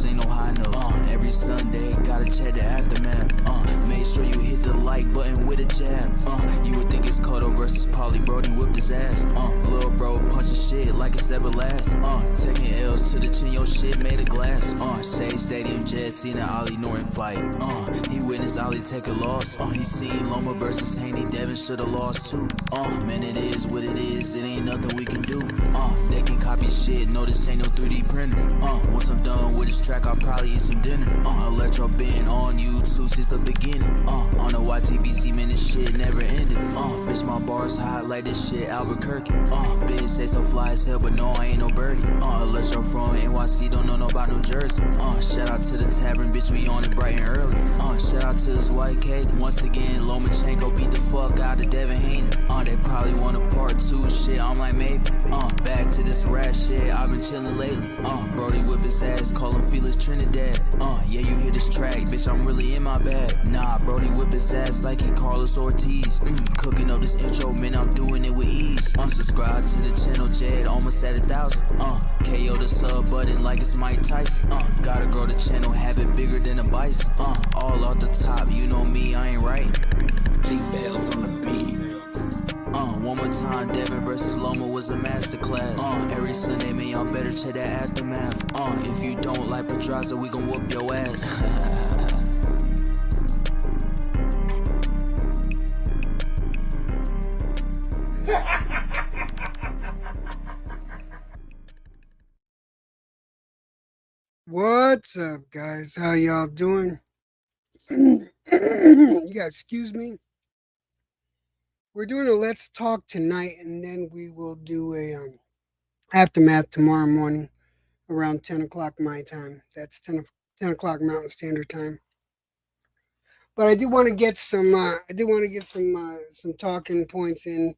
this ain't no high note. Every Sunday, gotta check the aftermath. Make sure you hit the like button with a jab. You would think it's Cotto versus Polly, Brody whipped his ass. Lil' bro punching shit like it's ever last. Taking L's to the chin, your shit made of glass. Shade Stadium Jet seen an Ollie Norton fight. He witnessed Ollie take a loss. He seen Loma versus Haney, Devin shoulda lost too. Man, it is what it is, it ain't nothing we can do. They can copy shit, no this ain't no 3D printer. Once I'm done with this track, I'll probably eat some dinner. Electro been on YouTube since the beginning. On the YTBC, man, this shit never ended. Bitch, my bars hot like this shit Albuquerque. Bitch say so fly as hell, but no, I ain't no birdie. Electro from NYC, don't know about New Jersey. Shout out to the tavern, bitch, we on it bright and early. Shout out to this white cake. Once again, Lomachenko beat the fuck out of Devin Haney. They probably want a part 2 shit, I'm like maybe. Back to this rat shit, I've been chillin' lately. Brody whip his ass, call him Felix Trinidad. Yeah, you hear this track, bitch, I'm really in my bag. Nah, Brody whip his ass like he Carlos Ortiz. Cooking up this intro, man, I'm doing it with ease. Subscribe to the channel, Jed, almost at 1,000. KO the sub button like it's Mike Tyson. Gotta grow the channel, have it bigger than a bison. All off the top, you know me, I ain't right. G-Bells on the beat. One more time, Devin versus Loma was a masterclass. Every Sunday, man, y'all better check that aftermath. If you don't like Pedraza, we gon' whoop your ass. What's up, guys? How y'all doing? You gotta excuse me. We're doing a Let's Talk tonight, and then we will do a aftermath tomorrow morning around 10 o'clock my time. That's 10 o'clock Mountain Standard Time. But I do want to get some some talking points in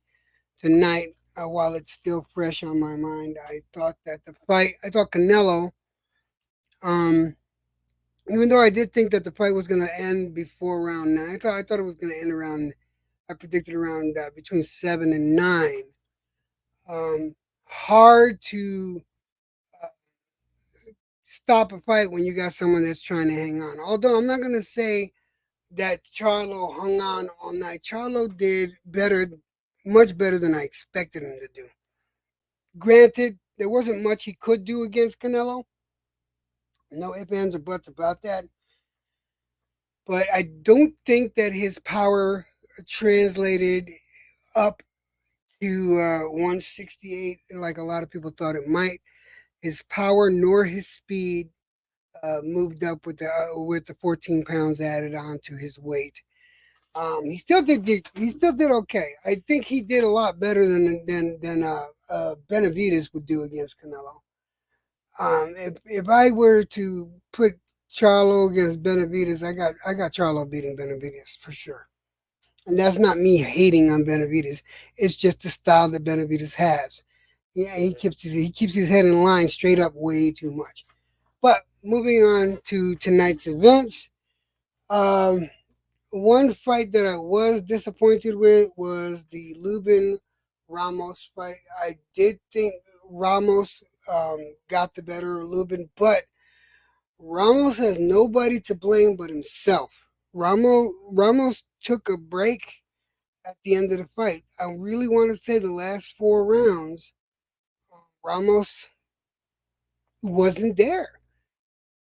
tonight while it's still fresh on my mind. I thought CANELO, even though I did think that the fight was going to end before round 9, I thought it was going to end around, I predicted around between 7 and 9. Hard to stop a fight when you got someone that's trying to hang on. Although I'm not going to say that Charlo hung on all night. Charlo did better, much better than I expected him to do. Granted, there wasn't much he could do against CANELO. No ifs, ands, or buts about that. But I don't think that his power translated up to 168 like a lot of people thought it might. His power nor his speed moved up with the 14 pounds added onto his weight. He still did okay. I think he did a lot better than Benavidez would do against CANELO. If I were to put Charlo against Benavidez, I got Charlo beating Benavidez for sure. And that's not me hating on Benavidez. It's just the style that Benavidez has. Yeah, he keeps his head in line straight up way too much. But moving on to tonight's events, one fight that I was disappointed with was the Lubin Ramos fight. I did think Ramos got the better of Lubin, but Ramos has nobody to blame but himself. Ramos took a break at the end of the fight. I really want to say the last 4 rounds, Ramos wasn't there.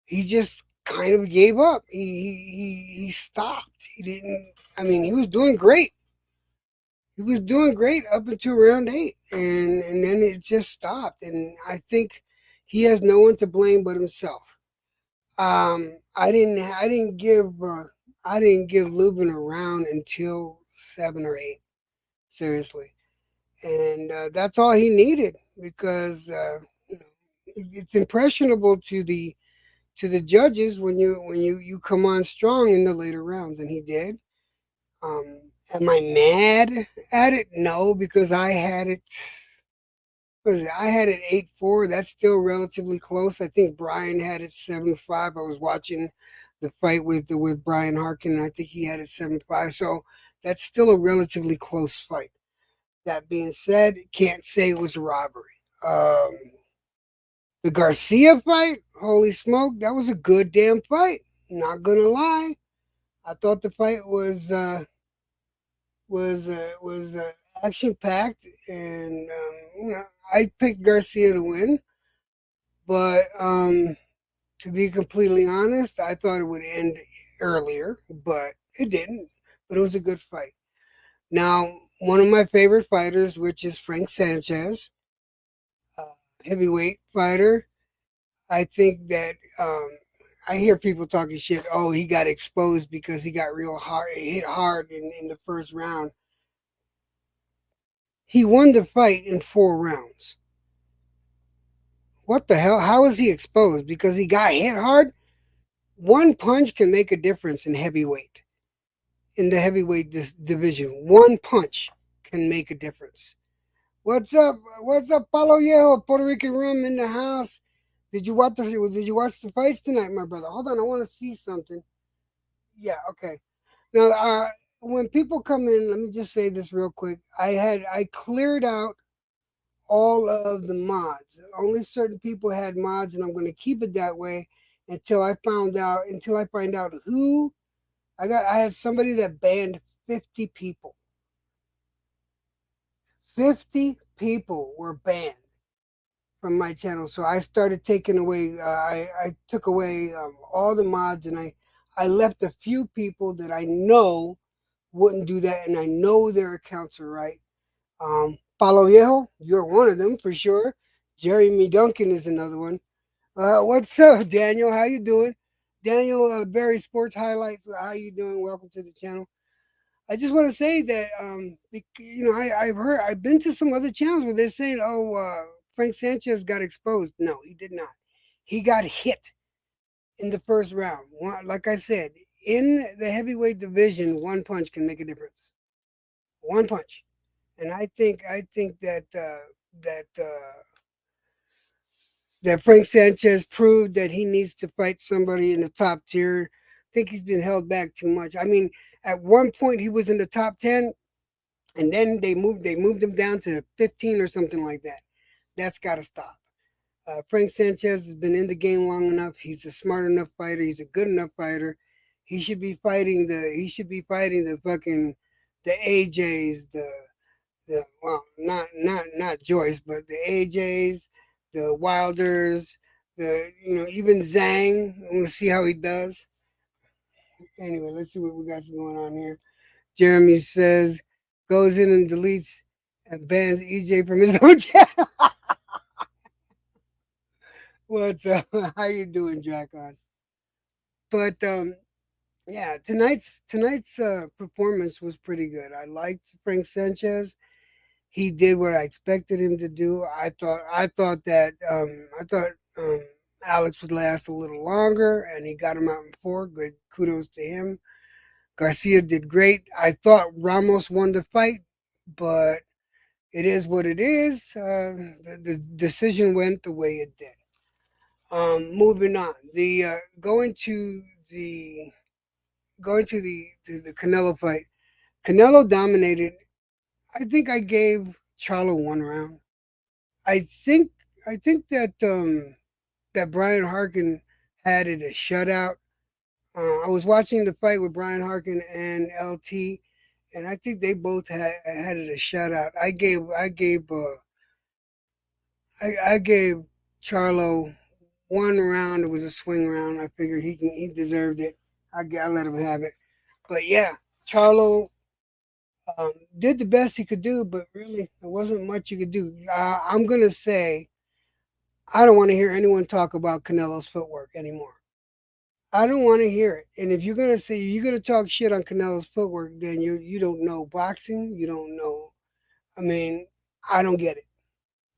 He just kind of gave up. He stopped. He didn't. I mean, he was doing great. He was doing great up until round 8, and then it just stopped. And I think he has no one to blame but himself. I didn't give Lubin a round until 7 or 8. Seriously, and that's all he needed because it's impressionable to the judges when you come on strong in the later rounds, and he did. Am I mad at it? No, because I had it. I had it 8-4. That's still relatively close. I think Brian had it 7-5. I was watching the fight with Brian Harkin, and I think he had it 7-5. So that's still a relatively close fight. That being said, can't say it was a robbery. The The Garcia fight, holy smoke, that was a good damn fight. Not gonna lie, I thought the fight was action packed, and I picked Garcia to win, but to be completely honest, I thought it would end earlier, but it didn't. But it was a good fight. Now, one of my favorite fighters, which is Frank Sanchez, uh, heavyweight fighter. I think that I hear people talking shit. Oh, he got exposed because he got real hard, hit hard in the first round. He won the fight in 4 rounds. What the hell? How is he exposed? Because he got hit hard? One punch can make a difference in heavyweight, in the heavyweight division. One punch can make a difference. What's up? What's up, Palo Viejo? Puerto Rican room in the house. Did you watch the fights tonight, my brother? Hold on, I want to see something. Yeah, okay. Now, when people come in, let me just say this real quick. I cleared out all of the mods. Only certain people had mods, and I'm going to keep it that way until I find out who I had somebody that banned 50 people. 50 people were banned from my channel. So I started taking away. I took away all the mods, and I left a few people that I know wouldn't do that, and I know their accounts are right. Palo Viejo, you're one of them for sure. Jeremy Duncan is another one. What's up, Daniel? How you doing? Daniel Barry Sports Highlights. How you doing? Welcome to the channel. I just want to say that I've been to some other channels where they're saying, "Oh, Frank Sanchez got exposed." No, he did not. He got hit in the first round. Like I said, in the heavyweight division, one punch can make a difference. One punch, and I think that that Frank Sanchez proved that he needs to fight somebody in the top tier. I think he's been held back too much. I mean, at one point he was in the top 10, and then they moved him down to 15 or something like that. That's got to stop. Frank Sanchez has been in the game long enough. He's a smart enough fighter. He's a good enough fighter. He should be fighting the fucking the AJs, the well, not Joyce, but the AJs, the Wilders, the even Zhang. We'll see how he does. Anyway, let's see what we got going on here. Jeremy says goes in and deletes and bans EJ from his own channel. What's up? How you doing, Dracon? But yeah, tonight's performance was pretty good. I liked Frank Sanchez. He did what I expected him to do. I thought Alex would last a little longer, and he got him out in four. Good, kudos to him. Garcia did great. I thought Ramos won the fight, but it is what it is. The decision went the way it did. Moving on. The going to the Canelo fight. Canelo dominated. I think I gave Charlo 1 round. I think I think that Brian Harkin had it a shutout. I was watching the fight with Brian Harkin and LT, and I think they both had it a shutout. I gave Charlo 1 round. It was a swing round. I figured he deserved it. I let him have it. But yeah, Charlo did the best he could do, but really there wasn't much you could do. I'm gonna say I don't want to hear anyone talk about Canelo's footwork anymore. I don't want to hear it. And if you're gonna talk shit on Canelo's footwork, then you don't know boxing. You don't know. I mean, I don't get it.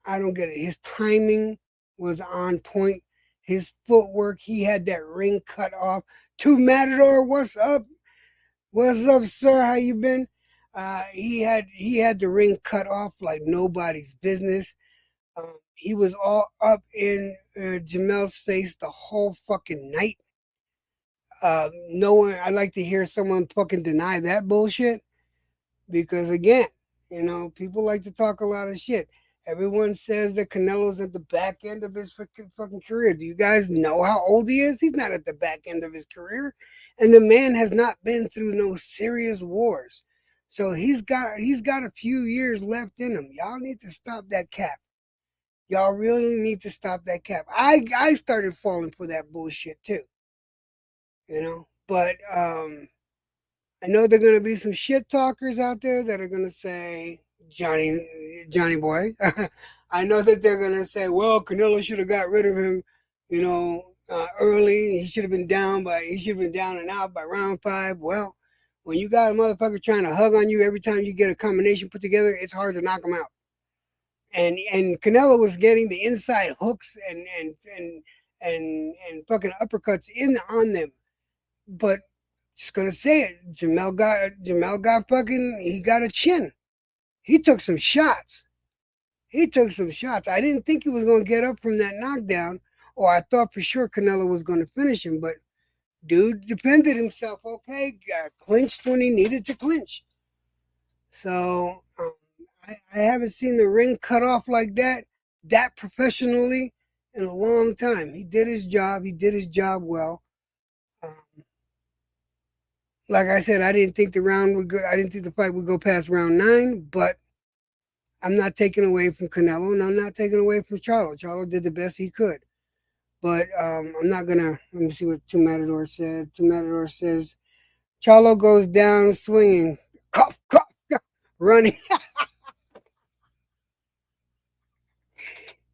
I don't get it. His timing was on point. His footwork, he had that ring cut off. To Matador, what's up? What's up, sir? How you been? He had the ring cut off like nobody's business. He was all up in Jamel's face the whole fucking night. No one. I'd like to hear someone fucking deny that bullshit because again, people like to talk a lot of shit. Everyone says that Canelo's at the back end of his fucking career. Do you guys know how old he is? He's not at the back end of his career, and the man has not been through no serious wars. So he's got a few years left in him. Y'all need to stop that cap. Y'all really need to stop that cap. I started falling for that bullshit too, But I know there are gonna be some shit talkers out there that are gonna say Johnny boy. I know that they're gonna say, well, Canelo should have got rid of him, early. He should have been down and out by round 5. Well, when you got a motherfucker trying to hug on you every time you get a combination put together, it's hard to knock him out. And Canelo was getting the inside hooks and fucking uppercuts in on them. But just gonna say it, Jamel got fucking, he got a chin. He took some shots. He took some shots. I didn't think he was gonna get up from that knockdown, or I thought for sure Canelo was gonna finish him. But dude defended himself. Okay, clinched when he needed to clinch. So I haven't seen the ring cut off like that professionally in a long time. He did his job. He did his job well. Um, like I said, I didn't think the round would go. I didn't think the fight would go past round 9. But I'm not taking away from Canelo, and I'm not taking away from Charlo. Charlo did the best he could. But I'm not gonna. Let me see what Two Matador said. Two Matador says Charlo goes down swinging, cough, cough, cough, running.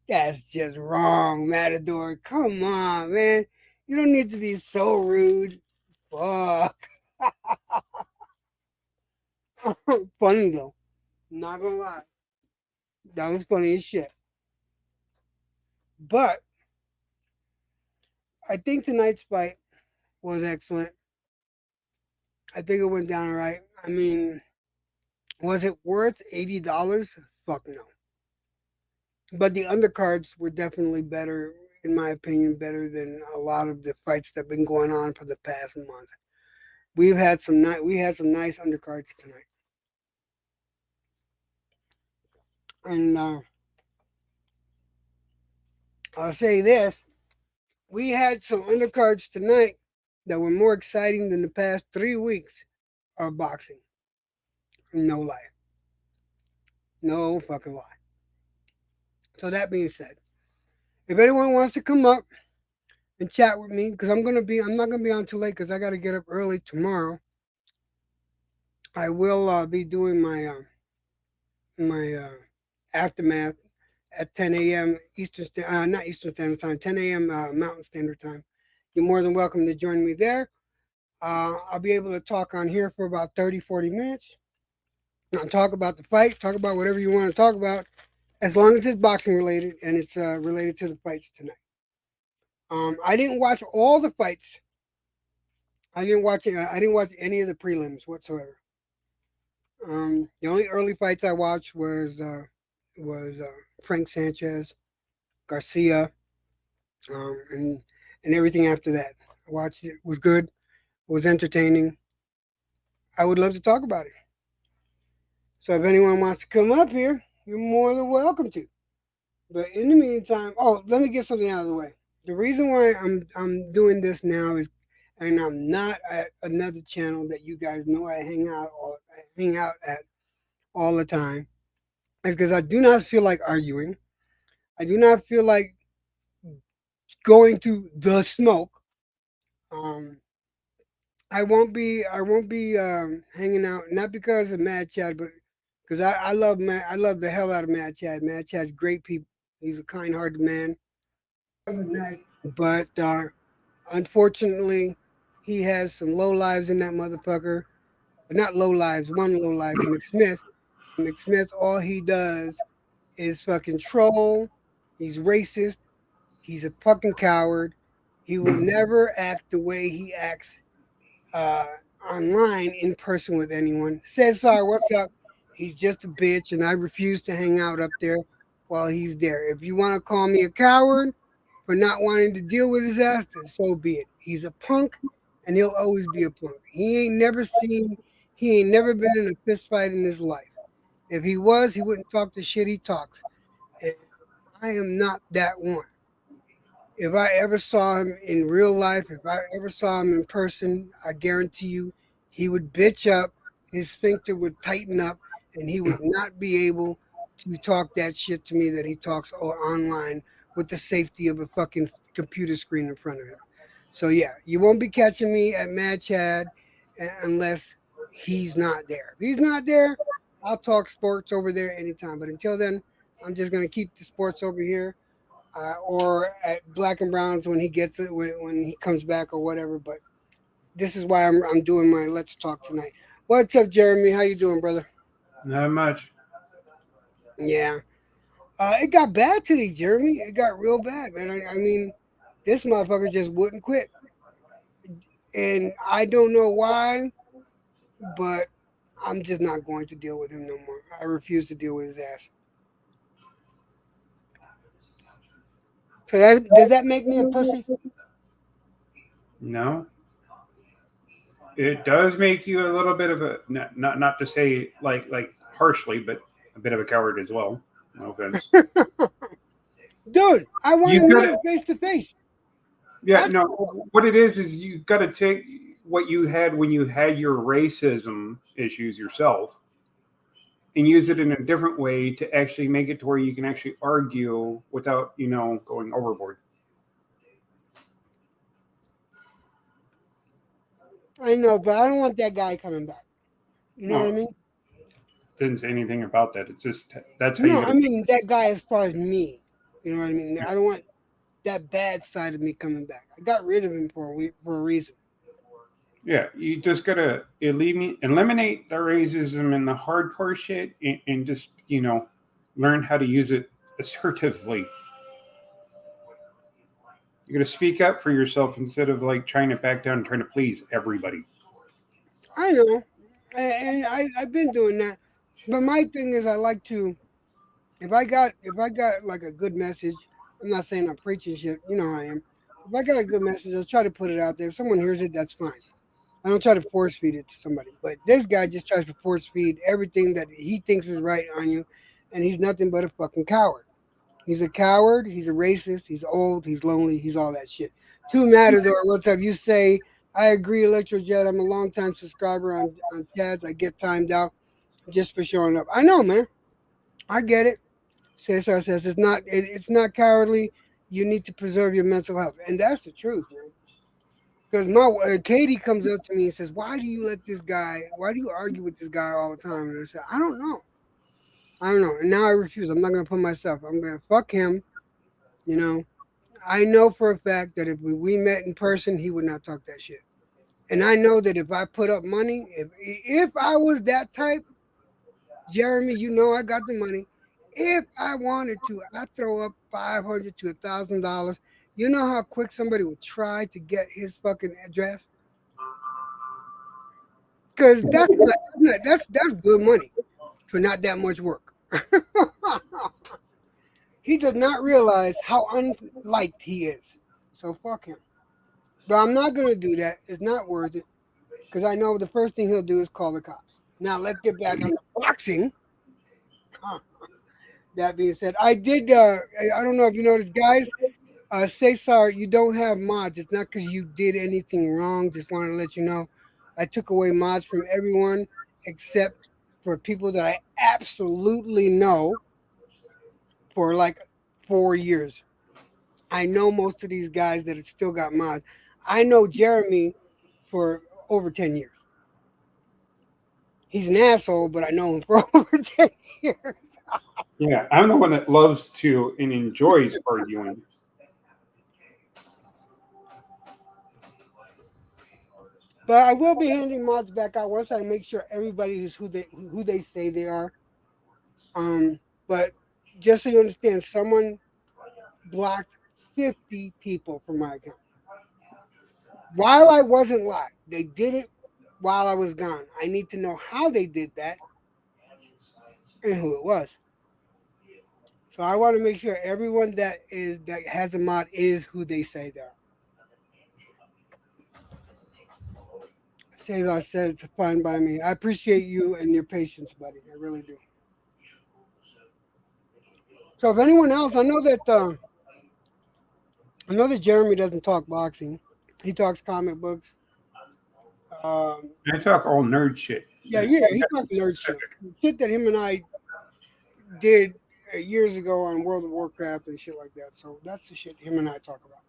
That's just wrong, Matador. Come on, man. You don't need to be so rude. Fuck. Funny though. Not gonna lie. That was funny as shit. But I think tonight's fight was excellent. I think it went down all right. I mean, was it worth $80? Fuck no. But the undercards were definitely better, in my opinion, better than a lot of the fights that have been going on for the past month. We had some nice undercards tonight, and I'll say this: we had some undercards tonight that were more exciting than the past 3 weeks of boxing. No lie, no fucking lie. So that being said, if anyone wants to come up and chat with me, because I'm not gonna be on too late because I got to get up early tomorrow. I will be doing my aftermath at 10 a.m. Not Eastern Standard Time, 10 a.m. Mountain Standard Time. You're more than welcome to join me there. I'll be able to talk on here for about 30, 40 minutes. I'll talk about the fight, talk about whatever you want to talk about, as long as it's boxing related and it's related to the fights tonight. I didn't watch all the fights. I didn't watch any of the prelims whatsoever. The only early fights I watched was Frank Sanchez, Garcia, and everything after that. I watched it. It was good. It was entertaining. I would love to talk about it. So if anyone wants to come up here, you're more than welcome to. But in the meantime, let me get something out of the way. The reason why I'm doing this now is, and I'm not at another channel that you guys know I hang out at all the time, is because I do not feel like arguing. I do not feel like going through the smoke. Um, I won't be hanging out, not because of Mad Chad, but because I love the hell out of Mad Chad. Mad Chad's great people. He's a kind-hearted man. But unfortunately, he has some low lives in that motherfucker. Not low lives, one low life, McSmith. McSmith, all he does is fucking troll. He's racist. He's a fucking coward. He will never act the way he acts uh, online in person with anyone. Says, sorry, what's up? He's just a bitch, and I refuse to hang out up there while he's there. If you want to call me a coward for not wanting to deal with his ass, then so be it. He's a punk, and he'll always be a punk. He ain't never been in a fist fight in his life. If he was, he wouldn't talk the shit he talks. I am not that one. If I ever saw him in real life, if I ever saw him in person, I guarantee you he would bitch up, his sphincter would tighten up, and he would not be able to talk that shit to me that he talks online with the safety of a fucking computer screen in front of him. So yeah, you won't be catching me at Mad Chad unless he's not there. If he's not there, I'll talk sports over there anytime. But until then, I'm just gonna keep the sports over here, or at Black and Browns when he gets it, when he comes back or whatever. But this is why I'm doing my Let's Talk tonight. What's up, Jeremy? How you doing, brother? Not much. Yeah, it got bad today, Jeremy. It got real bad, man. I mean, this motherfucker just wouldn't quit, and I don't know why, but I'm just not going to deal with him no more. I refuse to deal with his ass. So does that make me a pussy? No. It does make you a little bit of a not to say like harshly, but a bit of a coward as well. No offense. Dude, I want You to meet gotta him face to face. yeah, That's no. What it is you gotta take what you had when you had your racism issues yourself and use it in a different way to actually make it to where you can actually argue without, going overboard. I know, but I don't want that guy coming back. You know what I No, mean? didn't say anything about that. It's just that's how you No, I gotta mean that guy as far as me. You know what I mean? I don't want that bad side of me coming back. I got rid of him for a reason. Yeah, you just gotta eliminate the racism and the hardcore shit, and just learn how to use it assertively. You gotta speak up for yourself instead of like trying to back down and trying to please everybody. I know, and I've been doing that. But my thing is, I like to if I got like a good message. I'm not saying I'm preaching shit. You know how I am. If I got a good message, I'll try to put it out there. If someone hears it, that's fine. I don't try to force feed it to somebody. But this guy just tries to force feed everything that he thinks is right on you, and he's nothing but a fucking coward. He's a coward. He's a racist. He's old. He's lonely. He's all that shit. Two matters or what's up? You say I agree, Electrojet. I'm a long time subscriber on Chads. I get timed out just for showing up. I know, man. I get it. Cesar says it's not cowardly. You need to preserve your mental health, and that's the truth, man. Because my Katie comes up to me and says, "Why do you let this guy? Why do you argue with this guy all the time?" And I said, "I don't know. I don't know." And now I refuse. I'm not gonna put myself. I'm gonna fuck him. You know. I know for a fact that if we met in person, he would not talk that shit. And I know that if I put up money, if I was that type, Jeremy, you know I got the money. If I wanted to, I'd throw up $500 to $1,000. You know how quick somebody would try to get his fucking address? Because that's good money for not that much work. He does not realize how unliked he is. So fuck him. But I'm not gonna do that. It's not worth it. Because I know the first thing he'll do is call the cops. Now let's get back on the boxing. That being said, I did. I don't know if you noticed, guys. Say sorry. You don't have mods. It's not because you did anything wrong. Just wanted to let you know. I took away mods from everyone except for people that I absolutely know for like 4 years. I know most of these guys that have still got mods. I know Jeremy for over 10 years. He's an asshole, but I know him for over 10 years. Yeah, I'm the one that loves to and enjoys arguing. But I will be handing mods back out once I make sure everybody is who they say they are. But just so you understand, someone blocked 50 people from my account while I wasn't live. They did it while I was gone. I need to know how they did that and who it was. So I want to make sure everyone that has a mod is who they say they are. Cesar said it's fine by me. I appreciate you and your patience, buddy. I really do. So if anyone else, I know that Jeremy doesn't talk boxing. He talks comic books. Um, I talk all nerd shit. yeah, he talks nerd shit. Shit that him and I did years ago on World of Warcraft and shit like that. So that's the shit him and I talk about.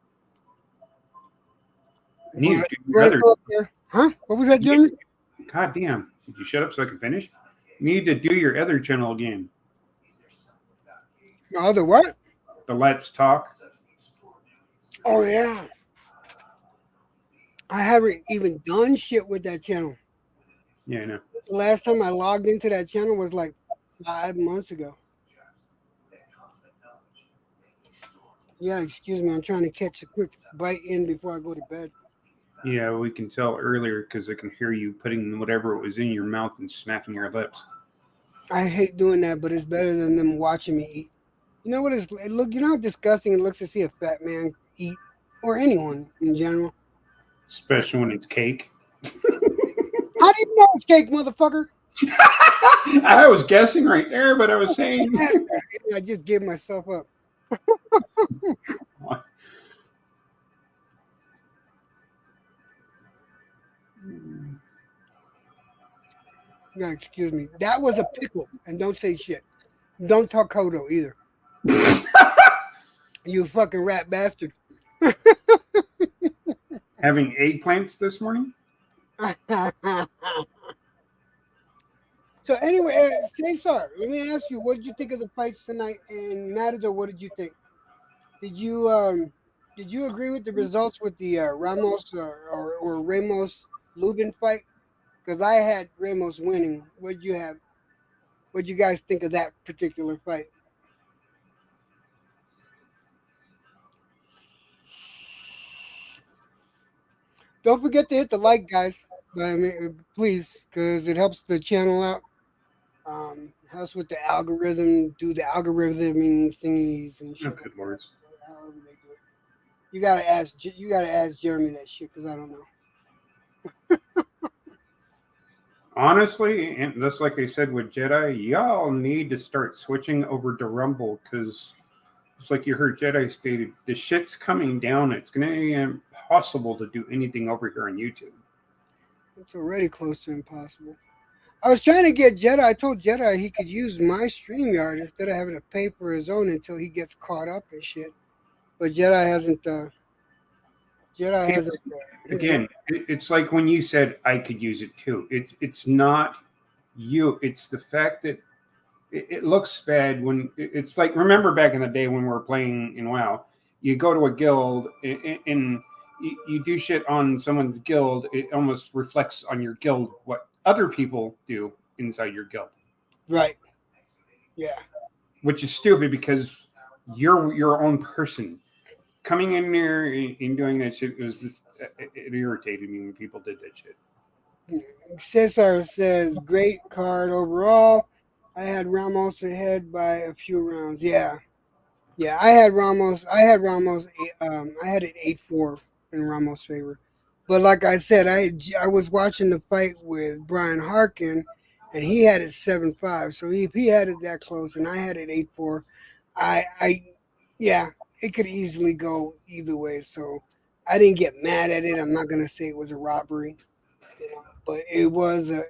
You need But to do we're your gonna other. go up there. Huh? What was that, Jeremy? God damn! Did you shut up so I can finish? You need to do your other channel again. The other what? The Let's Talk. Oh yeah. I haven't even done shit with that channel. Yeah, I know. The last time I logged into that channel was like 5 months ago. Yeah, excuse me. I'm trying to catch a quick bite in before I go to bed. Yeah, we can tell earlier because I can hear you putting whatever was in your mouth and smacking your lips. I hate doing that, but it's better than them watching me eat. You know what? You know how disgusting it looks to see a fat man eat, or anyone in general. Especially when it's cake. How do you know it's cake, motherfucker? I was guessing right there, but I was saying. I just gave myself up. Yeah, excuse me. That was a pickle, and don't say shit. Don't talk Kodo either. You fucking rat bastard. Having eggplants this morning? So anyway, Cesar, let me ask you, what did you think of the fights tonight? And Matador, what did you think? Did you agree with the results with the Ramos or Ramos Lubin fight? Because I had Ramos winning. What you have? What you guys think of that particular fight? Don't forget to hit the like, guys. But I mean, please, because it helps the channel out. Helps with the algorithm, do the algorithming thingies and Oh, shit. good lords. However they do it. You gotta ask Jeremy that shit because I don't know. Honestly, and just like I said with Jedi, y'all need to start switching over to Rumble because it's like you heard Jedi stated, the shit's coming down. It's going to be impossible to do anything over here on YouTube. It's already close to impossible. I was trying to get Jedi. I told Jedi he could use my StreamYard instead of having to pay for his own until he gets caught up and shit. But Jedi hasn't. Jedi hasn't. Again, it's like when you said I could use it too. It's not you. It's the fact that it looks bad when it's like, remember back in the day when we were playing in WoW, you go to a guild and you do shit on someone's guild. It almost reflects on your guild what other people do inside your guild. Right. Yeah. Which is stupid because you're your own person. Coming in there and doing that shit, it irritated me when people did that shit. Cesar says great card overall. I had Ramos ahead by a few rounds. Yeah. Yeah, I had Ramos. I had Ramos. I had it 8-4 in Ramos' favor. But like I said, I was watching the fight with Brian Harkin, and he had it 7-5. So if he had it that close, and I had it 8-4, yeah, it could easily go either way. So I didn't get mad at it. I'm not gonna say it was a robbery, but it was a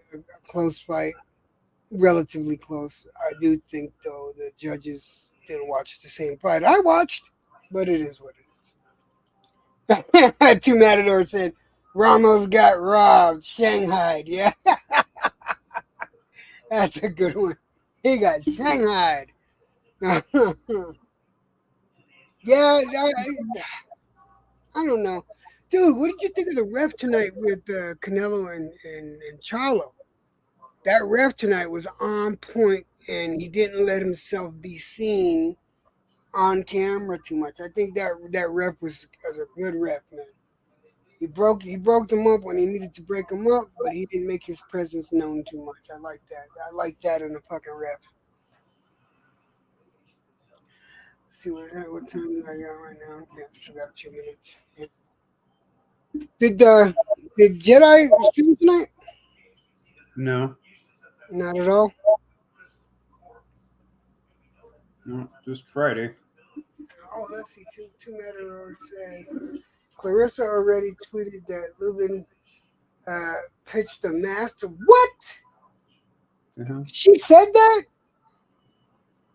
close fight, relatively close. I do think though the judges didn't watch the same fight I watched, but it is what it is. Two Matador said Ramos got robbed, Shanghai. Yeah, that's a good one. He got Shanghai. Yeah, I don't know, dude. What did you think of the ref tonight with Canelo and Charlo? That ref tonight was on point, and he didn't let himself be seen on camera too much. I think that ref was a good ref, man. He broke them up when he needed to break them up, but he didn't make his presence known too much. I like that. I like that in a fucking ref. Let's see what time do I got right now? Yeah, still got 2 minutes. Yeah. Did Jedi stream tonight? No. Not at all. No, just Friday. Oh, let's see. Two Matador says Clarissa already tweeted that Lubin pitched the master. What? Uh-huh. She said that?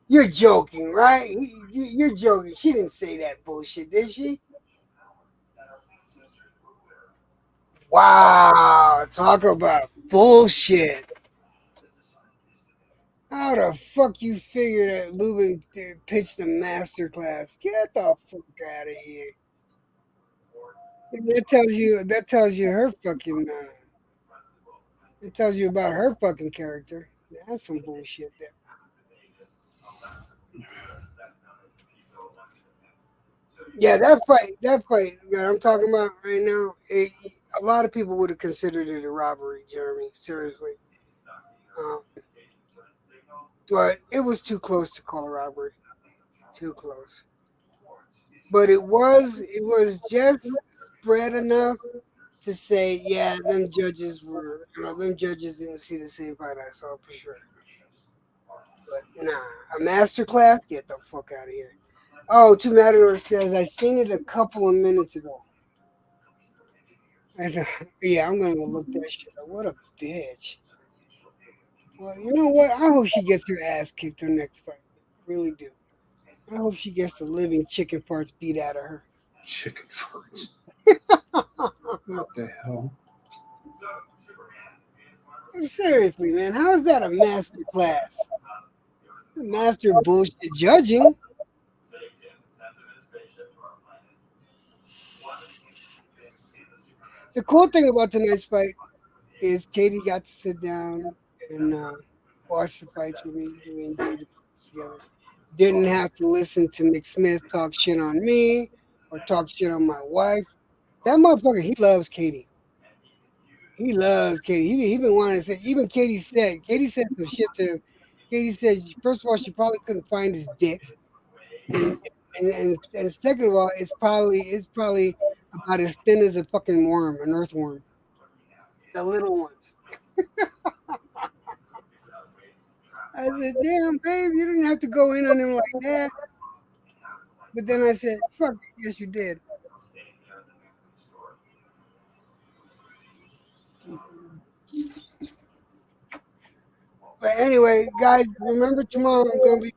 You're joking, right? You're joking. She didn't say that bullshit, did she? Wow, talk about bullshit. How the fuck you figure that Lubin pitched the master class? Get the fuck out of here. That tells you her fucking it tells you about her fucking character. That's some bullshit there. Yeah, that fight that I'm talking about right now, a lot of people would have considered it a robbery, Jeremy. Seriously, um, but it was too close to call a robbery. Too close. But it was just spread enough to say, yeah, them judges didn't see the same fight I saw for sure. But nah, a master class, get the fuck out of here. Oh, Two Matador says I seen it a couple of minutes ago. I said, yeah, I'm gonna go look that shit up. What a bitch. Well, you know what? I hope she gets her ass kicked her next fight. I really do. I hope she gets the living chicken parts beat out of her. Chicken farts. What the hell? Seriously, man, how is that a master class? Master bullshit judging. The cool thing about tonight's fight is Katie got to sit down and watch the fights with me. We enjoyed the fights together. Didn't have to listen to Nick Smith talk shit on me or talk shit on my wife. That motherfucker, he loves Katie. He loves Katie. He been wanting to say. Even Katie said some shit to him. Katie said, first of all, she probably couldn't find his dick, and and second of all, it's probably about as thin as a fucking worm, an earthworm, the little ones. I said, damn, babe, you didn't have to go in on him like that. But then I said, fuck, yes, you did. But anyway, guys, remember tomorrow I'm gonna be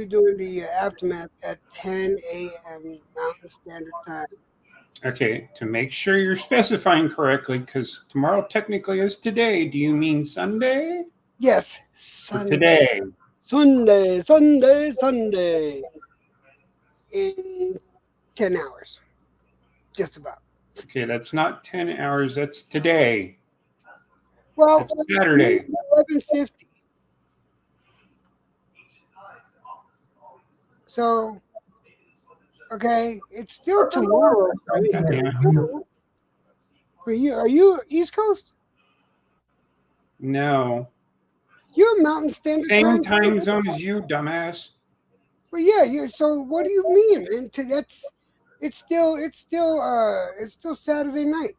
doing the aftermath at 10 a.m. Mountain Standard Time. Okay, to make sure you're specifying correctly, because tomorrow technically is today. Do you mean Sunday? Yes, Or Sunday, today? Sunday, in 10 hours, just about. Okay, that's not 10 hours. That's today. Well, That's Saturday. 11:50. So, okay, it's still tomorrow. I mean, Yeah. for you, are you East Coast? No. You're Mountain Standard Same Time. time zone as you, dumbass. Well, yeah, yeah. So, what do you mean? And it's still Saturday night.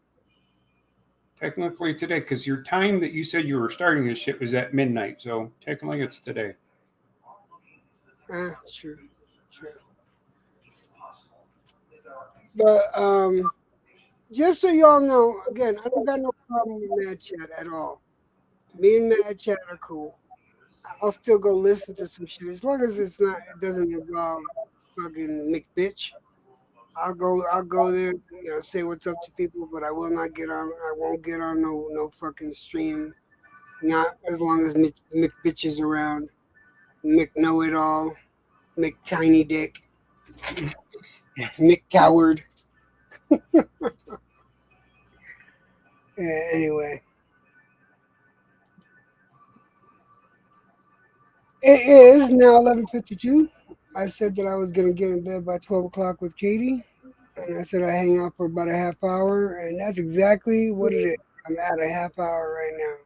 Technically today, because your time that you said you were starting this shit was at midnight. So technically it's today. True, true. But just so y'all know, again, I don't got no problem with Mad Chat at all. Me and Mad Chat are cool. I'll still go listen to some shit as long as it doesn't involve fucking McBitch. I'll go there, say what's up to people, but I will not get on. I won't get on no fucking stream. Not as long as McBitch is around. Know It All, Tiny Dick, Coward. Anyway, it is now 11:52. I said that I was gonna get in bed by 12 o'clock with Katie, and I said I hang out for about a half hour, and that's exactly what it is. I'm at a half hour right now.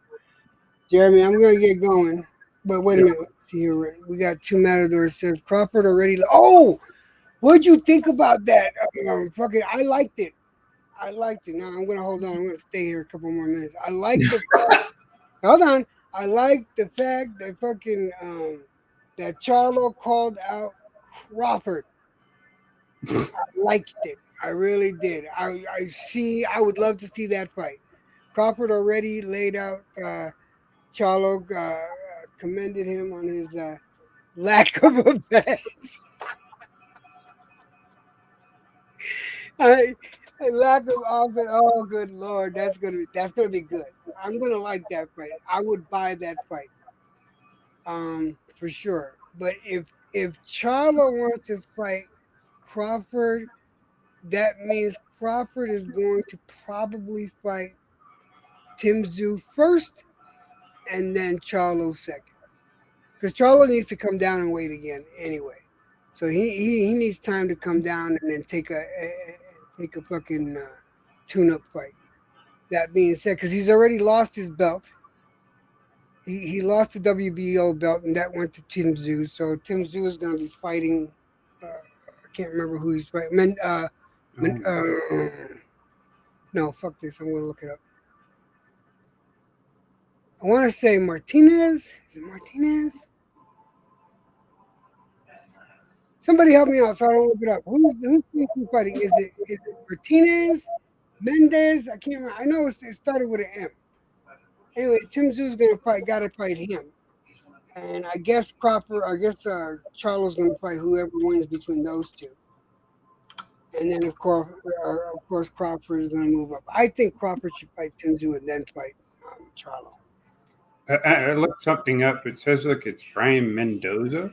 Jeremy, I'm gonna get going, but wait a minute. Let's see here, we got Two Matadors says Crawford already. Oh, what'd you think about that? Fucking, I liked it. I liked it. Now I'm gonna hold on. I'm gonna stay here a couple more minutes. Hold on. I like the fact that fucking that Charlo called out Crawford. I liked it. I really did. I would love to see that fight. Crawford already laid out Charlo, commended him on his lack of events. Lack of offense. Oh, good lord, that's gonna be good. I'm gonna like that fight. I would buy that fight, for sure. But if Charlo wants to fight Crawford, that means Crawford is going to probably fight Tim Tszyu first, and then Charlo second. Because Charlo needs to come down and wait again anyway. So he needs time to come down and then take a fucking tune-up fight. That being said, because he's already lost his belt. He lost the WBO belt, and that went to Tim Tszyu. So Tim Tszyu is going to be fighting. I can't remember who he's fighting. No, fuck this. I'm going to look it up. I want to say Martinez. Is it Martinez? Somebody help me out so I don't look it up. Who's fighting? Is it Martinez? Mendez? I can't remember. I know it started with an M. Anyway, Tim Tszyu's gotta fight him. And I guess Charlo's gonna fight whoever wins between those two. And then of course Crawford is gonna move up. I think Crawford should fight Tim Tszyu and then fight Charlo. I looked something up. It says, look, it's Brian Mendoza.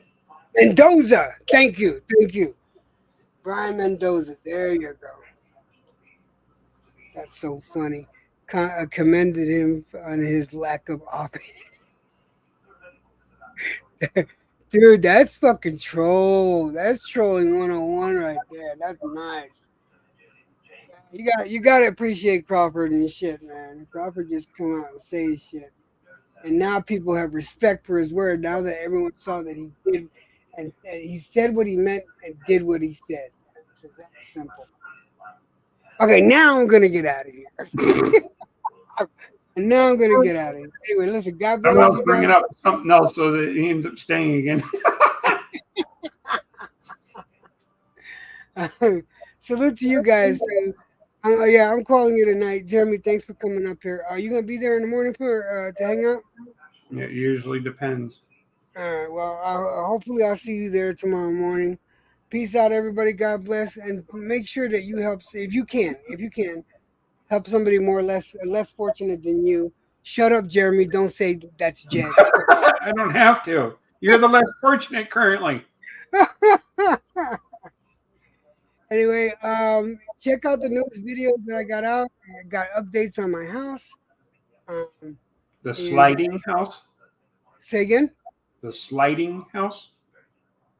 Mendoza. Thank you. Brian Mendoza. There you go. That's so funny. Commended him on his lack of offense. Dude, that's fucking troll. That's trolling 101 right there. That's nice. You gotta appreciate Crawford and shit, man. Crawford just come out and say his shit. And now people have respect for his word. Now that everyone saw that he did, and he said what he meant and did what he said. It's that simple. Okay, now I'm gonna get out of here. And now I'm gonna get out of here. Anyway, listen, God bless I'm you. bringing up something else so that he ends up staying again. Salute to you guys. Yeah, I'm calling it a night. Jeremy, thanks for coming up here. Are you gonna be there in the morning for to hang out? It usually depends. All right. Well, hopefully I'll see you there tomorrow morning. Peace out, everybody. God bless, and make sure that you help if you can, help somebody less fortunate than you. Shut up, Jeremy. Don't say that's Jed. I don't have to. You're the less fortunate currently. Anyway, check out the newest videos that I got out. I got updates on my house. The sliding house? Say again? The sliding house?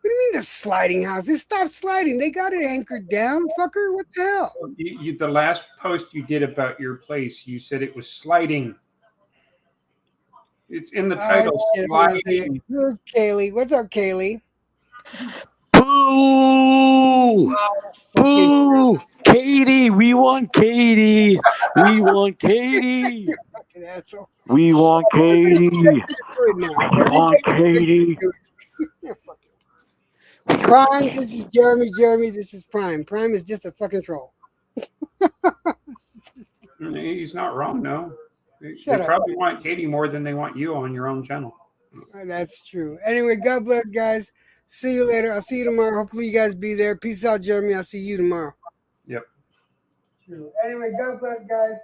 What do you mean the sliding house? It stopped sliding. They got it anchored down, fucker. What the hell? The last post you did about your place, you said it was sliding. It's in the title. Sliding. Who's Kaylee? What's up, Kaylee? Boo! Boo! Katie, we want Katie. We want Katie. We want Katie. We want Katie. Prime, this is Jeremy. Jeremy, this is Prime. Prime is just a fucking troll. He's not wrong, no. They Shut up, probably want Katie more than they want you on your own channel. That's true. Anyway, God bless, guys. See you later. I'll see you tomorrow. Hopefully you guys be there. Peace out, Jeremy. I'll see you tomorrow. Yep. Anyway, God bless, guys.